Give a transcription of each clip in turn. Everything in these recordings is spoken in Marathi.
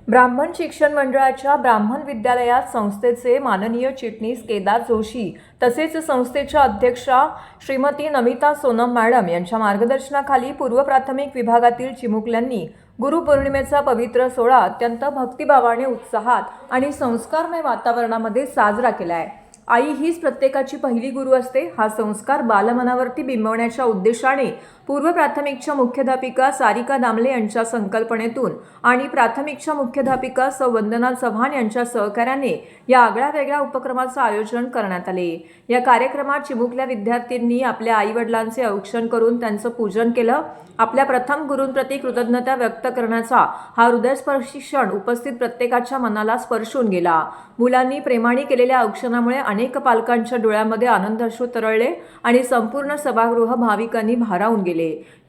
ब्राह्मण शिक्षण मंडळाच्या ब्राह्मण विद्यालयात संस्थेचे माननीय चिटणीस केदार जोशी तसेच संस्थेच्या अध्यक्षा श्रीमती नमिता सोनम मॅडम यांच्या मार्गदर्शनाखाली पूर्व प्राथमिक विभागातील चिमुकल्यांनी गुरुपौर्णिमेचा पवित्र सोहळा अत्यंत भक्तिभावाने, उत्साहात आणि संस्कारमय वातावरणामध्ये साजरा केला आहे। आई हीच प्रत्येकाची पहिली गुरु असते। हा संस्कार बालमनावरती बिंबवण्याच्या उद्देशाने पूर्व प्राथमिकच्या मुख्याध्यापिका सारिका दामले यांच्या संकल्पनेतून आणि प्राथमिकच्या मुख्याध्यापिका सौ वंदना चव्हाण यांच्या सहकार्याने या आगळ्यावेगळ्या उपक्रमाचे आयोजन करण्यात आले। या कार्यक्रमात चिमुकल्या विद्यार्थ्यांनी आपल्या आईवडिलांचे औक्षण करून त्यांचं पूजन केलं। आपल्या प्रथम गुरूंप्रती कृतज्ञता व्यक्त करण्याचा हा हृदयस्पर्शी क्षण उपस्थित प्रत्येकाच्या मनाला स्पर्शून गेला। मुलांनी प्रेमाने केलेल्या औक्षणामुळे अनेक पालकांच्या डोळ्यामध्ये आनंदाश्रू तरळले आणि संपूर्ण सभागृह भाविकांनी भारावून गेले।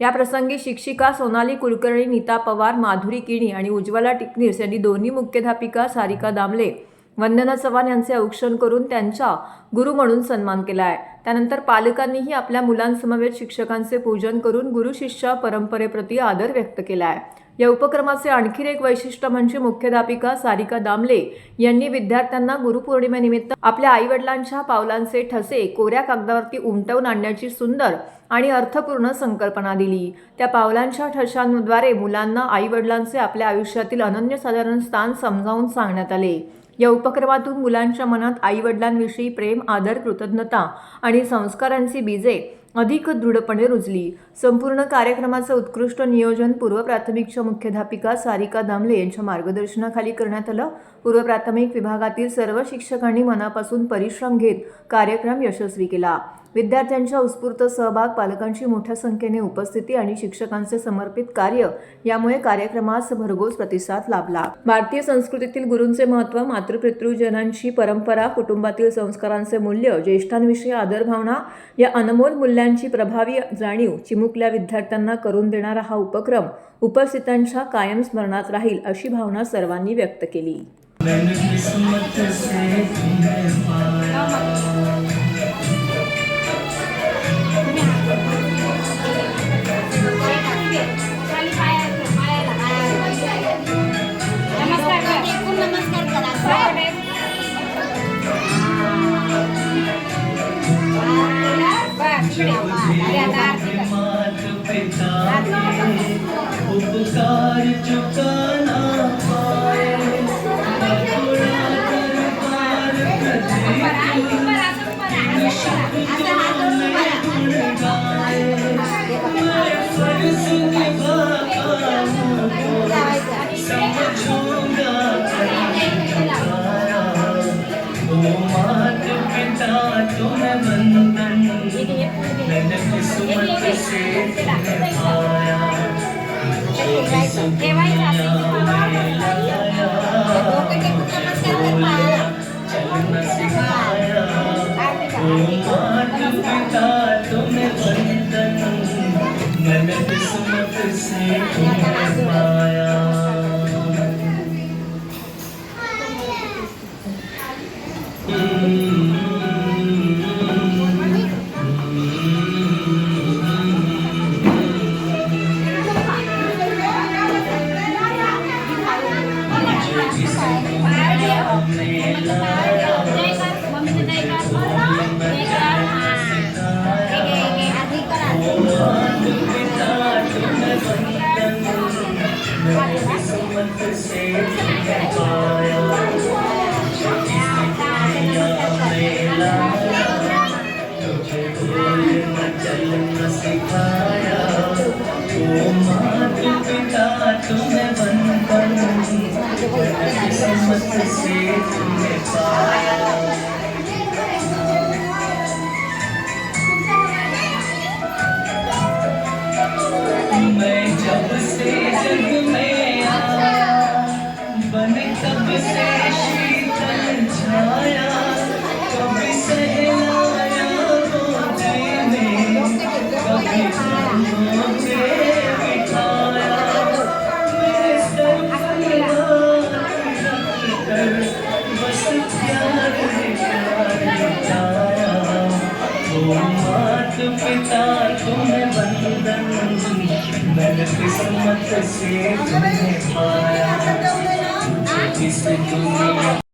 या प्रसंगी शिक्षिका सोनाली कुलकर्णी, नीता पवार, माधुरी किणी आणि उज्ज्वला टिकनीस यांनी दोन्ही मुख्याध्यापिका सारिका दामले, वंदना चव्हाण यांचे औक्षण करून त्यांचा गुरु म्हणून सन्मान केला आहे। त्यानंतर पालकांनीही आपल्या मुलांसमवेत शिक्षकांचे पूजन करून गुरु शिष्य परंपरेप्रती आदर व्यक्त केला आहे। या उपक्रमाचे आणखी एक वैशिष्ट्य म्हणजे मुख्याध्यापिका सारिका दामले यांनी विद्यार्थ्यांना गुरुपौर्णिमेनिमित्त आपल्या आईवडिलांच्या पावलांचे ठसे कोऱ्या कागदावरती उमटवून आणण्याची सुंदर आणि अर्थपूर्ण संकल्पना दिली। त्या पावलांच्या ठशांद्वारे मुलांना आईवडिलांचे आपल्या आयुष्यातील अनन्यसाधारण स्थान समजावून सांगण्यात आले। या उपक्रमातून मुलांच्या मनात आईवडिलांविषयी प्रेम, आदर, कृतज्ञता आणि संस्कारांची बीजे अधिक दृढपणे रुजली। संपूर्ण कार्यक्रमाचे उत्कृष्ट नियोजन पूर्व प्राथमिकच्या मुख्याध्यापिका सारिका दामले यांच्या मार्गदर्शनाखाली करण्यात आलं। पूर्व प्राथमिक विभागातील सर्व शिक्षकांनी मनापासून परिश्रम घेत कार्यक्रम यशस्वी केला। विद्यार्थ्यांच्या उत्स्फूर्त सहभाग, पालकांची मोठ्या संख्येने उपस्थिती आणि शिक्षकांचे समर्पित कार्य यामुळे कार्यक्रमास भरघोस प्रतिसाद लाभला। भारतीय संस्कृतीतील गुरूंचे महत्त्व, मातृपितृजनांची परंपरा, कुटुंबातील संस्कारांचे मूल्य, ज्येष्ठांविषयी आदरभावना या अनमोल मूल्यांची प्रभावी जाणीव चिमुकल्या विद्यार्थ्यांना करून देणारा हा उपक्रम उपस्थितांच्या कायम स्मरणात राहील अशी भावना सर्वांनी व्यक्त केली। उपकार चुकाना पाए, समझूंगा मात पिता तुम्हें बंधन, मैंने किस्मत से तुम्हें पाया, चलना सिखाया। मात पिता तुम्हें बंधन, मैंने किस्मत से तुम्हें पाया। चलना सिखाया, ओ मात पिता तुम्हें बंधन, किस्मत से तुम्हें पाया। मैं जब से जग में आया, बने तब से शीतल छाया, कभी सहलाया गोदी में, कभी कंधों पे बिठाया, मेरे सर पर हाथ रखकर बस प्यार बिताया। ओ मात पिता तुम्हें बंधन, मैंने किस्मत से तुम्हें पाया। इस दुनिया